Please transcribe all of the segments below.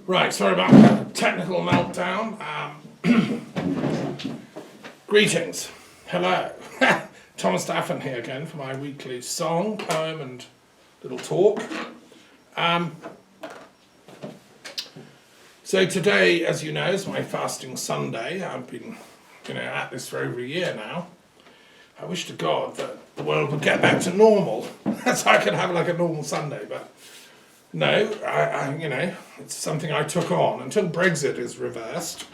Right, sorry about that technical meltdown. Greetings. Hello. Thomas Daffern here again for my weekly song, poem and little talk. So today, as you know, is my fasting Sunday. I've been, at this for over a year now. I wish to God that the world would get back to normal, so I could have like a normal Sunday, but no, it's something I took on until Brexit is reversed,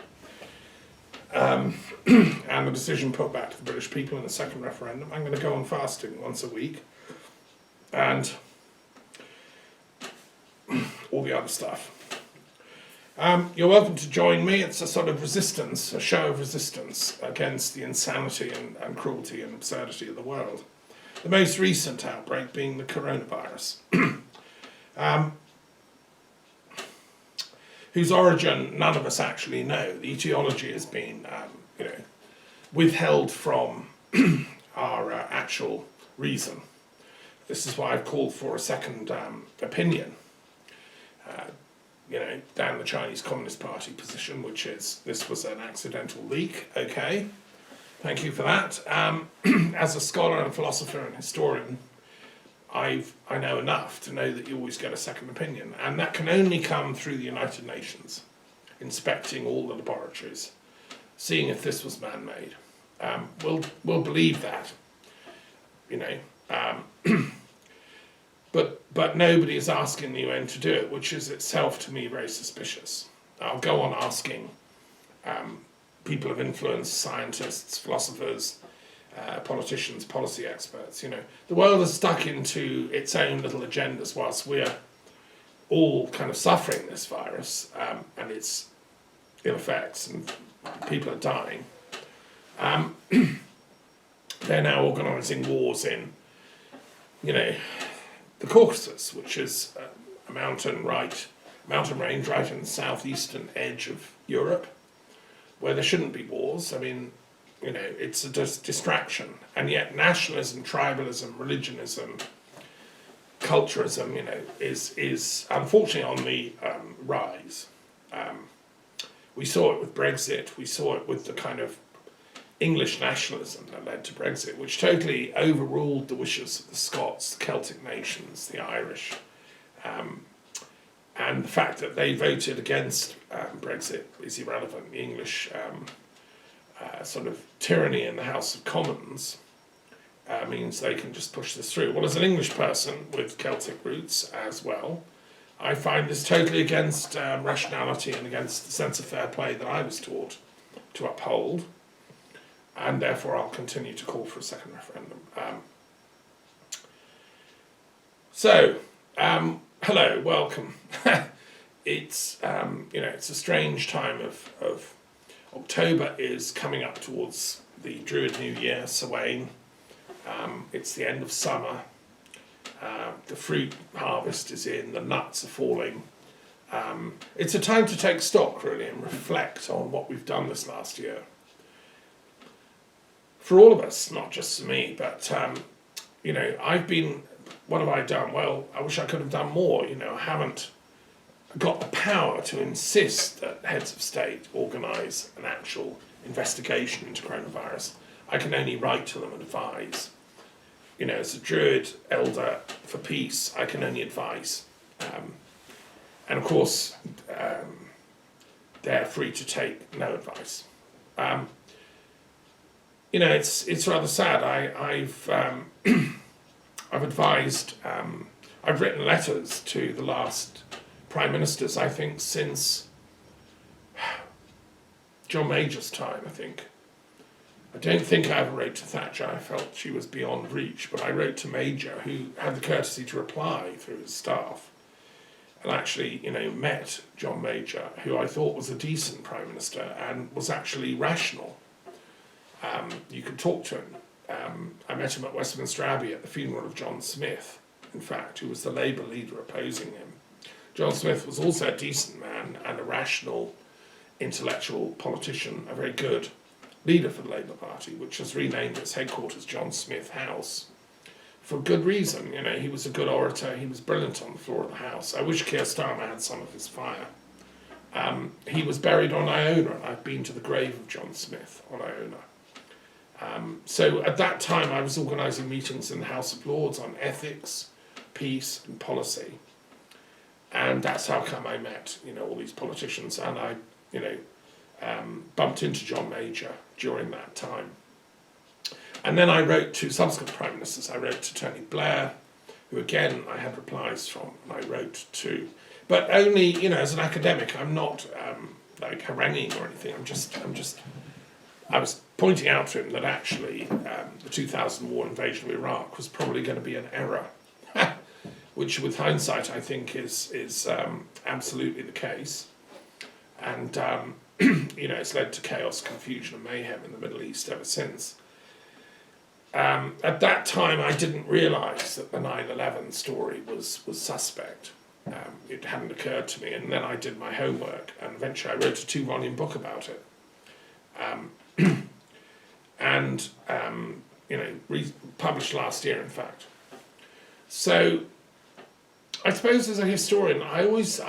and the decision put back to the British people in the second referendum. I'm going to go on fasting once a week, and all the other stuff. You're welcome to join me. It's a sort of resistance, a show of resistance against the insanity and cruelty and absurdity of the world. The most recent outbreak being the coronavirus. Whose origin none of us actually know. The etiology has been, withheld from our actual reason. This is why I've called for a second opinion, down the Chinese Communist Party position, which is this was an accidental leak. Okay, thank you for that. As a scholar and philosopher and historian, I know enough to know that you always get a second opinion, and that can only come through the United Nations, inspecting all the laboratories, seeing if this was man-made. We'll believe that, but nobody is asking the UN to do it, which is itself to me very suspicious. I'll go on asking people of influence, scientists, philosophers, politicians, policy experts. The world is stuck into its own little agendas whilst we're all kind of suffering this virus and its ill effects, and people are dying. They're now organising wars in, the Caucasus, which is a mountain range right in the southeastern edge of Europe, where there shouldn't be wars. I mean, it's a distraction, and yet nationalism, tribalism, religionism, culturalism, is unfortunately on the rise. We saw it with Brexit. We saw it with the kind of English nationalism that led to Brexit, which totally overruled the wishes of the Scots, the Celtic nations, the Irish, and the fact that they voted against Brexit is irrelevant. The English sort of tyranny in the House of Commons means they can just push this through. Well, as an English person with Celtic roots as well, I find this totally against rationality and against the sense of fair play that I was taught to uphold, and therefore I'll continue to call for a second referendum. Hello, welcome. It's it's a strange time of October is coming up towards the Druid New Year, Samhain. It's the end of summer. The fruit harvest is in, the nuts are falling. It's a time to take stock, really, and reflect on what we've done this last year. For all of us, not just for me, but, what have I done? Well, I wish I could have done more. I haven't got the power to insist that heads of state organise an actual investigation into coronavirus. I can only write to them and advise. As a Druid elder for peace, I can only advise. And of course, they're free to take no advice. It's rather sad. I've advised, I've written letters to the last prime ministers, I think, since John Major's time, I think. I don't think I ever wrote to Thatcher. I felt she was beyond reach, but I wrote to Major, who had the courtesy to reply through his staff, and actually, met John Major, who I thought was a decent prime minister and was actually rational. You could talk to him. I met him at Westminster Abbey at the funeral of John Smith, in fact, who was the Labour leader opposing him. John Smith was also a decent man and a rational, intellectual politician, a very good leader for the Labour Party, which has renamed its headquarters John Smith House, for good reason. He was a good orator, he was brilliant on the floor of the House. I wish Keir Starmer had some of his fire. He was buried on Iona, and I've been to the grave of John Smith on Iona. So at that time I was organising meetings in the House of Lords on ethics, peace and policy. And that's how come I met, all these politicians, and I, bumped into John Major during that time. And then I wrote to subsequent Prime Ministers. I wrote to Tony Blair, who again I had replies from, and I wrote to, but only, as an academic, I'm not like haranguing or anything. I was pointing out to him that actually the 2000 war invasion of Iraq was probably going to be an error, which with hindsight I think is absolutely the case. And, it's led to chaos, confusion and mayhem in the Middle East ever since. At that time I didn't realise that the 9/11 story was suspect. It hadn't occurred to me, and then I did my homework, and eventually I wrote a 2-volume book about it. Published last year, in fact. So, I suppose as a historian, I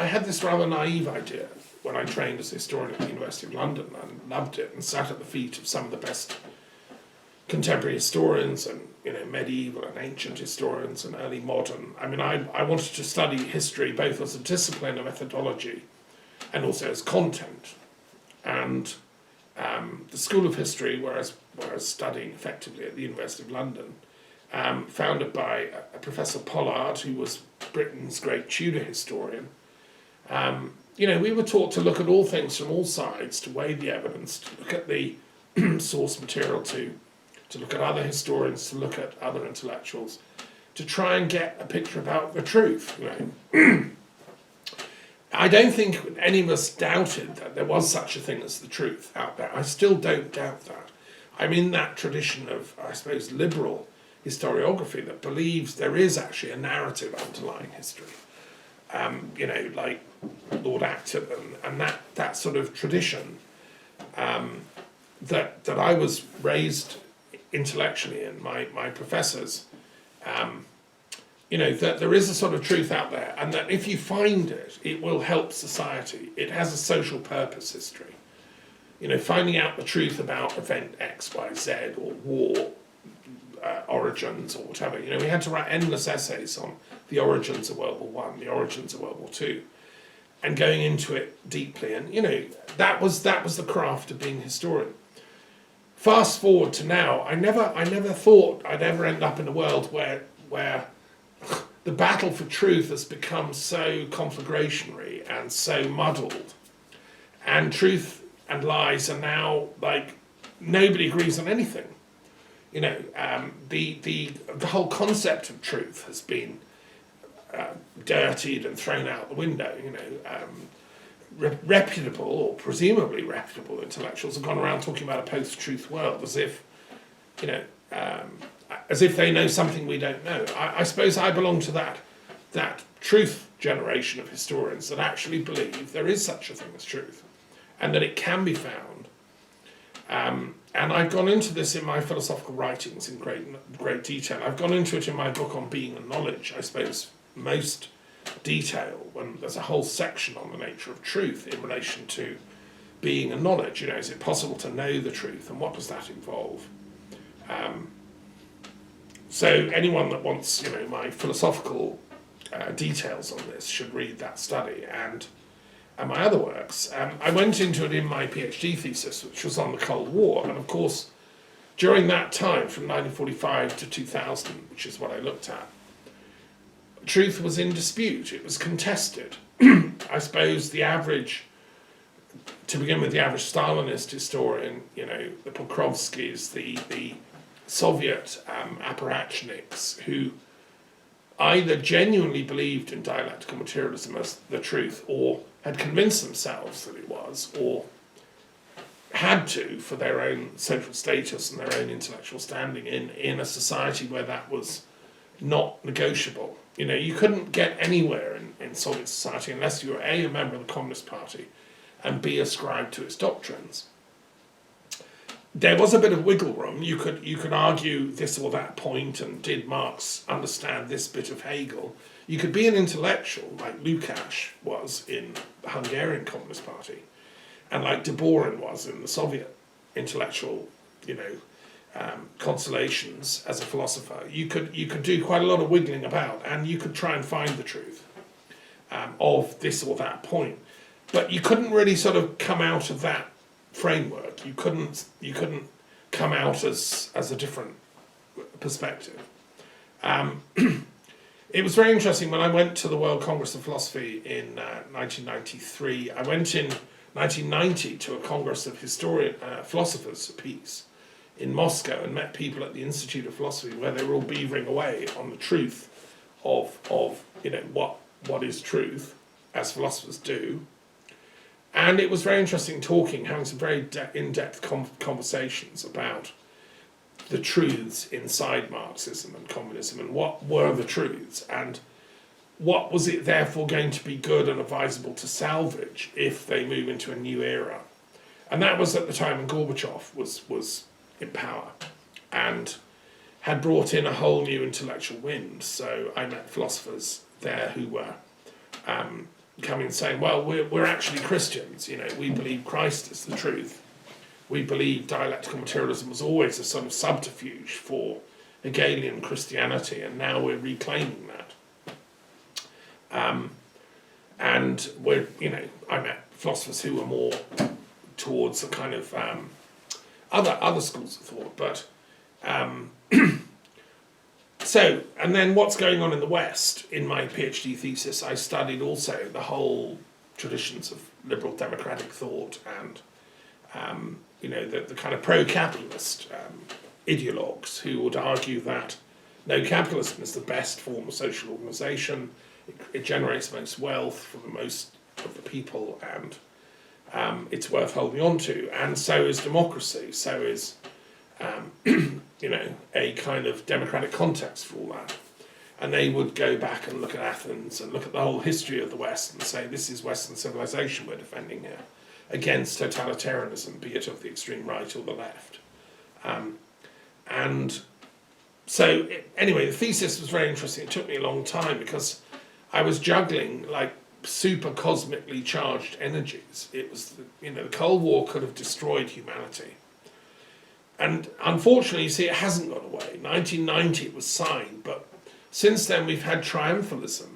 had this rather naive idea when I trained as a historian at the University of London, and loved it, and sat at the feet of some of the best contemporary historians, and medieval and ancient historians, and early modern. I mean, I wanted to study history both as a discipline, a methodology, and also as content. And the School of History, where I was studying effectively at the University of London, founded by a Professor Pollard, who was Britain's great Tudor historian. We were taught to look at all things from all sides, to weigh the evidence, to look at the source material, to look at other historians, to look at other intellectuals, to try and get a picture about the truth. I don't think any of us doubted that there was such a thing as the truth out there. I still don't doubt that. I'm in that tradition of, I suppose, liberal historiography that believes there is actually a narrative underlying history. Like Lord Acton and that sort of tradition that I was raised intellectually in, my professors, that there is a sort of truth out there, and that if you find it, it will help society. It has a social purpose, history. Finding out the truth about event X, Y, Z, or war origins, or whatever. We had to write endless essays on the origins of World War I, the origins of World War II, and going into it deeply. And that was the craft of being a historian. Fast forward to now, I never thought I'd ever end up in a world where the battle for truth has become so conflagrationary and so muddled, and truth and lies are now like nobody agrees on anything. The whole concept of truth has been dirtied and thrown out the window. Reputable, or presumably reputable, intellectuals have gone around talking about a post-truth world as if they know something we don't know. I suppose I belong to that truth generation of historians that actually believe there is such a thing as truth, and that it can be found. And I've gone into this in my philosophical writings in great detail. I've gone into it in my book on being and knowledge, I suppose, most detail, when there's a whole section on the nature of truth in relation to being and knowledge. Is it possible to know the truth, and what does that involve? So anyone that wants, my philosophical details on this should read that study and my other works. I went into it in my PhD thesis, which was on the Cold War, and of course, during that time, from 1945 to 2000, which is what I looked at, truth was in dispute. It was contested. I suppose the average Stalinist historian, the Pokrovskys, the Soviet apparatchiks, who either genuinely believed in dialectical materialism as the truth, or had convinced themselves that it was, or had to for their own social status and their own intellectual standing in a society where that was not negotiable. You couldn't get anywhere in Soviet society unless you were A, a member of the Communist Party, and B, ascribed to its doctrines. there was a bit of wiggle room. You could argue this or that point, and did Marx understand this bit of Hegel? You could be an intellectual like Lukács was in the Hungarian Communist Party, and like Daffern was in the Soviet intellectual, constellations as a philosopher. You could do quite a lot of wiggling about, and you could try and find the truth of this or that point, but you couldn't really sort of come out of that framework. You couldn't come out as a different perspective. It was very interesting when I went to the World Congress of Philosophy in 1993. I went in 1990 to a Congress of Philosophers of Peace in Moscow, and met people at the Institute of Philosophy where they were all beavering away on the truth of what is truth, as philosophers do. And it was very interesting having some very in-depth conversations about the truths inside Marxism and communism, and what were the truths, and what was it therefore going to be good and advisable to salvage if they move into a new era. And that was at the time when Gorbachev was in power and had brought in a whole new intellectual wind. So I met philosophers there who were coming and saying, well, we're actually Christians, we believe Christ is the truth. We believe dialectical materialism was always a sort of subterfuge for Hegelian Christianity, and now we're reclaiming that. And I met philosophers who were more towards a kind of other schools of thought, but so, and then what's going on in the West? In my PhD thesis, I studied also the whole traditions of liberal democratic thought, and the kind of pro-capitalist ideologues who would argue that no, capitalism is the best form of social organisation. It generates the most wealth for the most of the people, and it's worth holding on to. And so is democracy. So is a kind of democratic context for all that. And they would go back and look at Athens and look at the whole history of the West and say, this is Western civilization we're defending here, against totalitarianism, be it of the extreme right or the left. And so, anyway, the thesis was very interesting. It took me a long time because I was juggling like super cosmically charged energies. It was, the Cold War could have destroyed humanity. And unfortunately, you see, it hasn't gone away. 1990 it was signed, but since then we've had triumphalism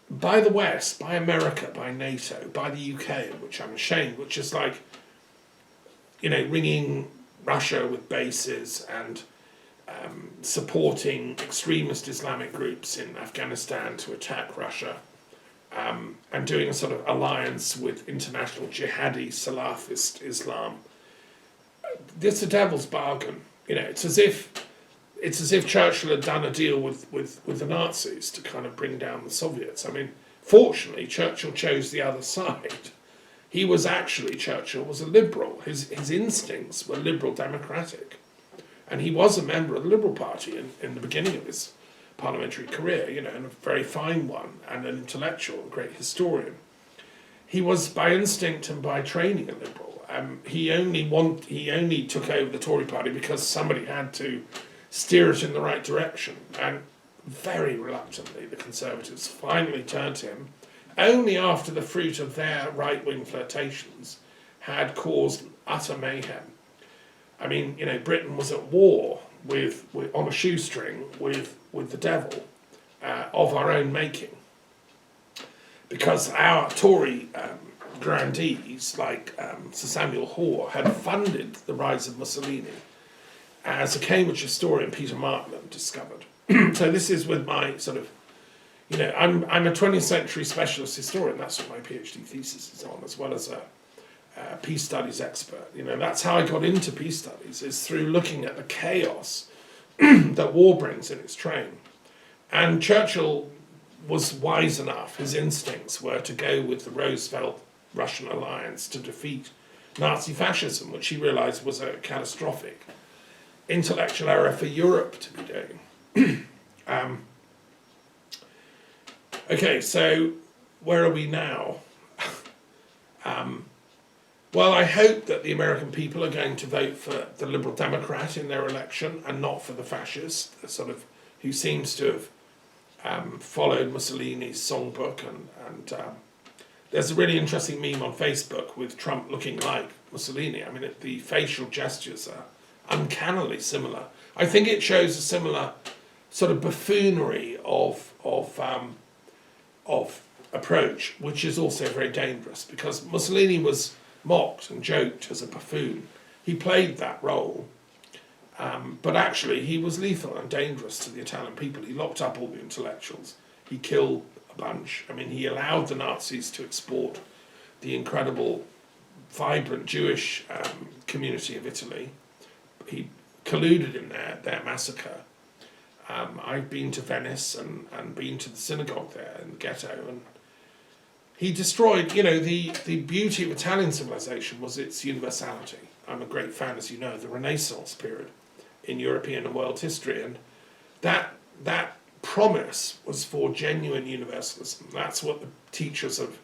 by the West, by America, by NATO, by the UK, which I'm ashamed, which is like, ringing Russia with bases and supporting extremist Islamic groups in Afghanistan to attack Russia, and doing a sort of alliance with international jihadi Salafist Islam. It's a devil's bargain. It's as if Churchill had done a deal with the Nazis to kind of bring down the Soviets. I mean, fortunately, Churchill chose the other side. Churchill was a liberal. His instincts were liberal democratic. And he was a member of the Liberal Party in the beginning of his parliamentary career, and a very fine one, and an intellectual, a great historian. He was by instinct and by training a liberal. He only took over the Tory party because somebody had to steer it in the right direction, and very reluctantly the Conservatives finally turned to him, only after the fruit of their right-wing flirtations had caused utter mayhem. I mean, Britain was at war with on a shoestring with the devil of our own making, because our Tory grandees like Sir Samuel Hoare had funded the rise of Mussolini, as a Cambridge historian, Peter Martland, discovered. So this is with my sort of, I'm a 20th century specialist historian. That's what my PhD thesis is on, as well as a peace studies expert. That's how I got into peace studies, is through looking at the chaos that war brings in its train. And Churchill was wise enough, his instincts were to go with the Roosevelt-Russian alliance to defeat Nazi fascism, which he realised was a catastrophic intellectual error for Europe to be doing. Okay, so where are we now? Well, I hope that the American people are going to vote for the Liberal Democrat in their election and not for the fascist, the sort of who seems to have followed Mussolini's songbook. And there's a really interesting meme on Facebook with Trump looking like Mussolini. I mean, the facial gestures are uncannily similar. I think it shows a similar sort of buffoonery of approach, which is also very dangerous, because Mussolini was mocked and joked as a buffoon. He played that role, but actually he was lethal and dangerous to the Italian people. He locked up all the intellectuals. He killed a bunch. I mean, he allowed the Nazis to export the incredible, vibrant Jewish community of Italy. He colluded in their massacre. I've been to Venice and been to the synagogue there in the ghetto, and he destroyed, the beauty of Italian civilization was its universality. I'm a great fan, as you know, of the Renaissance period in European and world history, and that promise was for genuine universalism. That's what the teachers of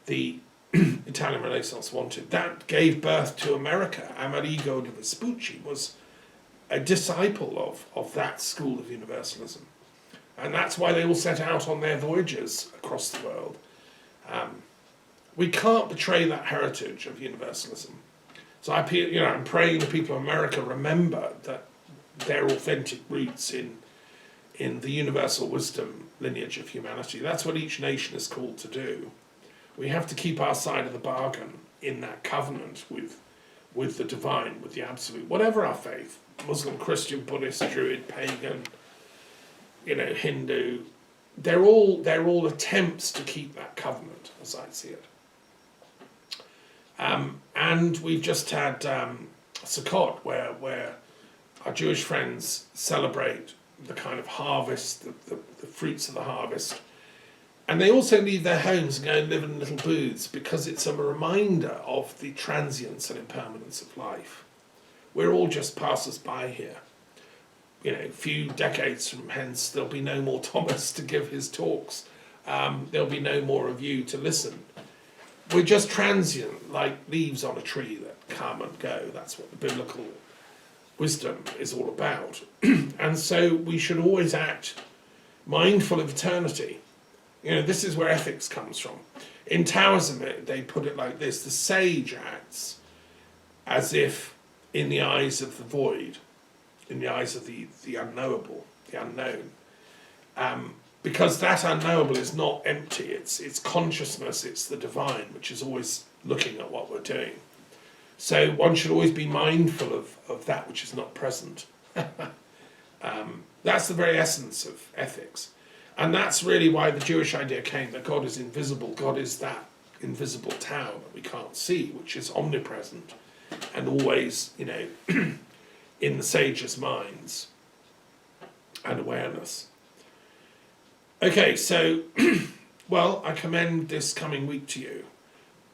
the Italian Renaissance wanted. That gave birth to America. Amerigo de Vespucci was a disciple of that school of universalism. And that's why they all set out on their voyages across the world. We can't betray that heritage of universalism. So I'm praying the people of America remember that their authentic roots in the universal wisdom lineage of humanity. That's what each nation is called to do. We have to keep our side of the bargain in that covenant with the divine, with the absolute, whatever our faith, Muslim, Christian, Buddhist, Druid, pagan, Hindu, they're all attempts to keep that covenant, as I see it. And we've just had Sukkot, where our Jewish friends celebrate the kind of harvest, the fruits of the harvest. And they also leave their homes and go and live in little booths, because it's a reminder of the transience and impermanence of life. We're all just passers-by here. A few decades from hence, there'll be no more Thomas to give his talks. There'll be no more of you to listen. We're just transient, like leaves on a tree that come and go. That's what the biblical wisdom is all about. And so we should always act mindful of eternity. This is where ethics comes from. In Taoism, they put it like this: the sage acts as if in the eyes of the void, in the eyes of the unknowable, the unknown. Because that unknowable is not empty, it's consciousness, it's the divine, which is always looking at what we're doing. So one should always be mindful of that which is not present. That's the very essence of ethics. And that's really why the Jewish idea came, that God is invisible. God is that invisible Tao that we can't see, which is omnipresent and always, in the sages' minds and awareness. Okay, so, well, I commend this coming week to you.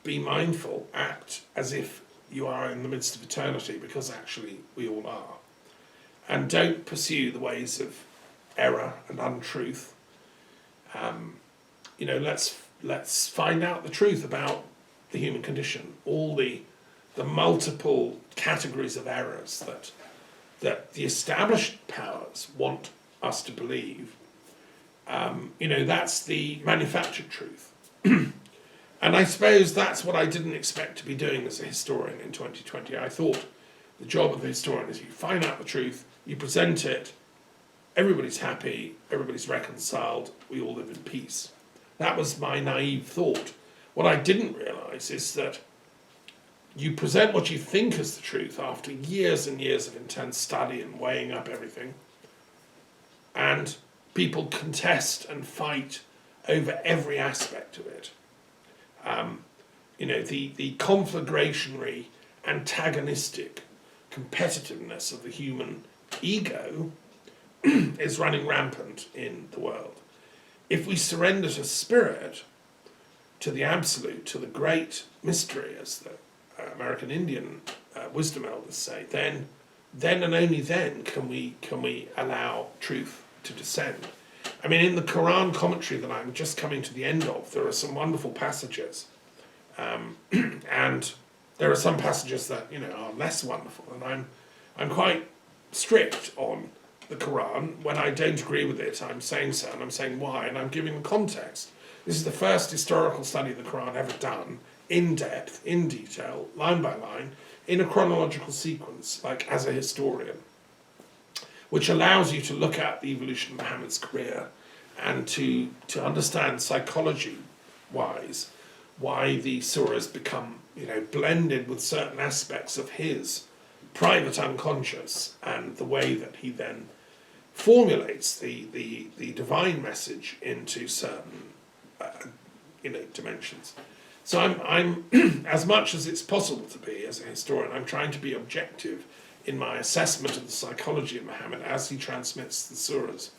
Be mindful, act as if you are in the midst of eternity, because actually we all are. And don't pursue the ways of error and untruth. Let's find out the truth about the human condition, all the multiple categories of errors that the established powers want us to believe. That's the manufactured truth. And I suppose that's what I didn't expect to be doing as a historian in 2020. I thought the job of the historian is you find out the truth, you present it, everybody's happy, everybody's reconciled, we all live in peace. That was my naive thought. What I didn't realise is that you present what you think is the truth after years and years of intense study and weighing up everything, and people contest and fight over every aspect of it. The conflagrationary, antagonistic competitiveness of the human ego is running rampant in the world. If we surrender to spirit, to the absolute, to the great mystery, as the American Indian wisdom elders say, then and only then can we allow truth to descend. I mean, in the Quran commentary that I'm just coming to the end of, there are some wonderful passages, and there are some passages that, are less wonderful, and I'm quite strict on the Quran. When I don't agree with it, I'm saying so, and I'm saying why, and I'm giving context. This is the first historical study of the Quran ever done, in depth, in detail, line by line, in a chronological sequence, like as a historian, which allows you to look at the evolution of Muhammad's career and to understand psychology-wise why the surahs become, blended with certain aspects of his private unconscious and the way that he then formulates the divine message into certain, dimensions. So I'm as much as it's possible to be as a historian, I'm trying to be objective in my assessment of the psychology of Muhammad as he transmits the surahs.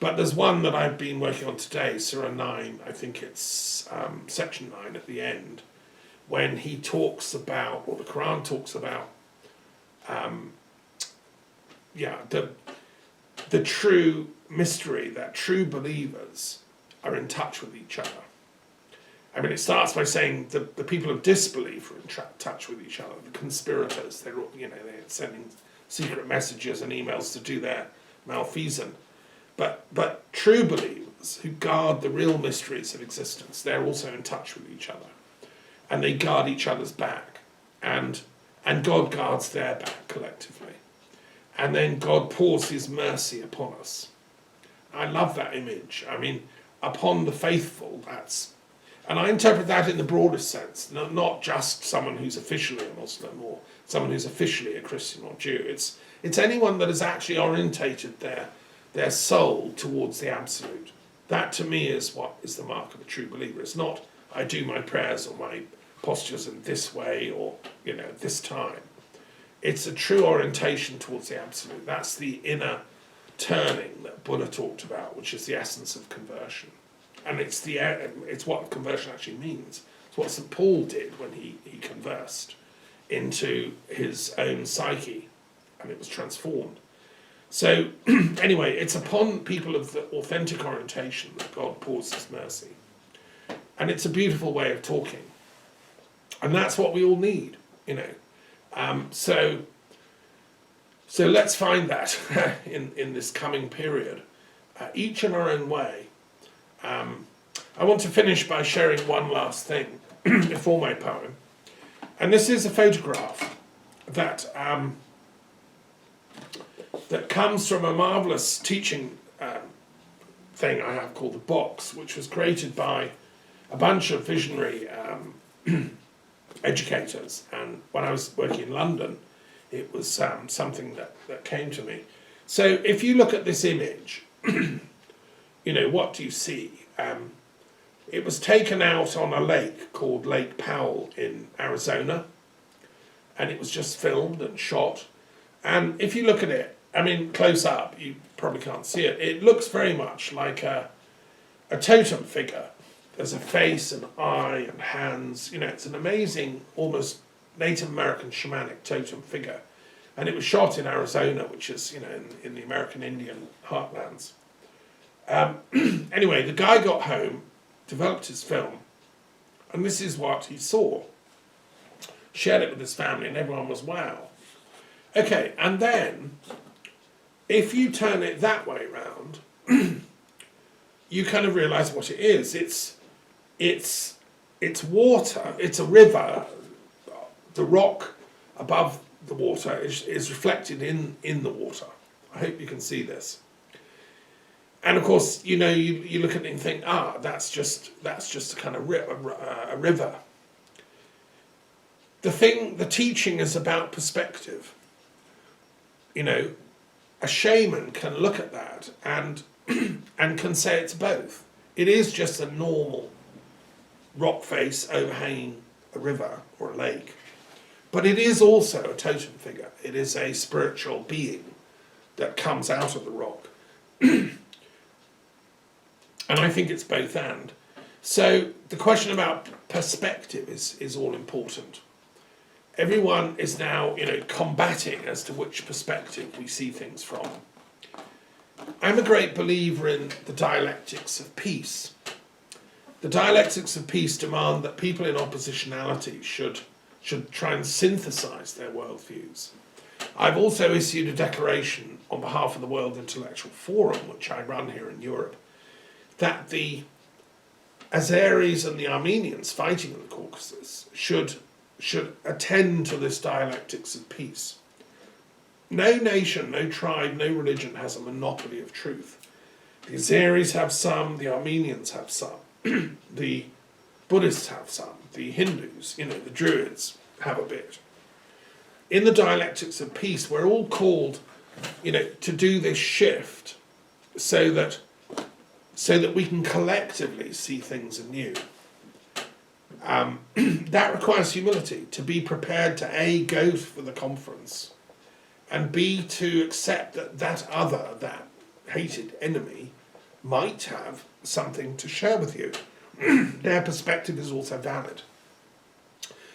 But there's one that I've been working on today, Surah 9, I think it's section 9 at the end, when he talks about, or the Quran talks about, the true mystery, that true believers are in touch with each other. I mean, it starts by saying the people of disbelief are in touch with each other. The conspirators, they're sending secret messages and emails to do their malfeasance. But true believers who guard the real mysteries of existence, they're also in touch with each other, and they guard each other's back, and God guards their back collectively, and then God pours His mercy upon us. I love that image. I mean, upon the faithful. And I interpret that in the broadest sense, not just someone who's officially a Muslim or someone who's officially a Christian or Jew. It's anyone that has actually orientated their soul towards the absolute. That to me is what is the mark of a true believer. It's not I do my prayers or my postures in this way or this time. It's a true orientation towards the absolute. That's the inner turning that Buddha talked about, which is the essence of conversion. And it's what conversion actually means. It's what St. Paul did when he conversed into his own psyche, and it was transformed. So anyway, it's upon people of the authentic orientation that God pours His mercy. And it's a beautiful way of talking. And that's what we all need, So let's find that in this coming period, each in our own way. I want to finish by sharing one last thing before my poem. And this is a photograph that comes from a marvellous teaching thing I have called The Box, which was created by a bunch of visionary educators. And when I was working in London, it was something that came to me. So if you look at this image, what do you see? It was taken out on a lake called Lake Powell in Arizona, and it was just filmed and shot. And if you look at it, I mean, close up, you probably can't see it. It looks very much like a totem figure. There's a face, an eye, and hands. It's an amazing, almost Native American shamanic totem figure. And it was shot in Arizona, which is, in the American Indian heartlands. Anyway, the guy got home, developed his film, and this is what he saw. Shared it with his family, and everyone was, wow. Okay, and then, if you turn it that way round, you kind of realise what it is. It's water, it's a river. The rock above the water is reflected in the water. I hope you can see this. And of course, you look at it and think, that's just a kind of a river. The teaching is about perspective. A shaman can look at that and can say it's both. It is just a normal rock face overhanging a river or a lake. But it is also a totem figure. It is a spiritual being that comes out of the rock. And I think it's both and. So the question about perspective is all important. Everyone is now, combating as to which perspective we see things from. I'm a great believer in the dialectics of peace. The dialectics of peace demand that people in oppositionality should should try and synthesize their worldviews. I've also issued a declaration on behalf of the World Intellectual Forum, which I run here in Europe, that the Azeris and the Armenians fighting in the Caucasus should attend to this dialectics of peace. No nation, no tribe, no religion has a monopoly of truth. The Azeris have some, the Armenians have some, the Buddhists have some, the Hindus, the Druids have a bit. In the dialectics of peace, we're all called, to do this shift so that we can collectively see things anew. That requires humility, to be prepared to A, go for the conference, and B, to accept that other, that hated enemy, might have something to share with you. Their perspective is also valid.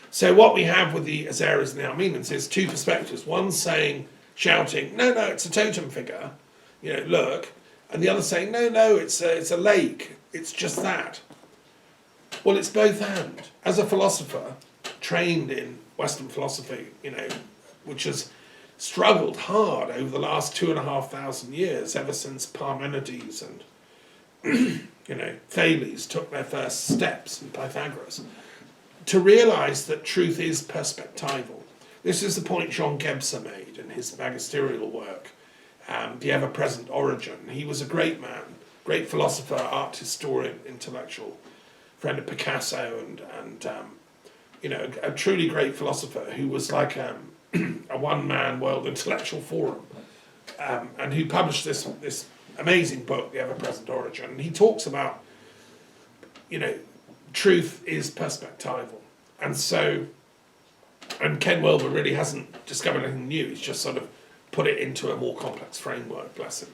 So what we have with the Azeris and the Armenians is two perspectives. One saying, shouting, no, it's a totem figure, look. And the other saying, no, it's a lake, it's just that. Well, it's both and. As a philosopher, trained in Western philosophy, which has struggled hard over the last 2,500 years, ever since Parmenides and Thales took their first steps, and Pythagoras, to realise that truth is perspectival. This is the point Jean Gebser made in his magisterial work, The Ever-Present Origin. He was a great man, great philosopher, art historian, intellectual, friend of Picasso, and a truly great philosopher who was like a one-man World Intellectual Forum, and who published this amazing book, The Ever-Present Origin. And he talks about, truth is perspectival. And Ken Wilber really hasn't discovered anything new. He's just sort of put it into a more complex framework, bless him.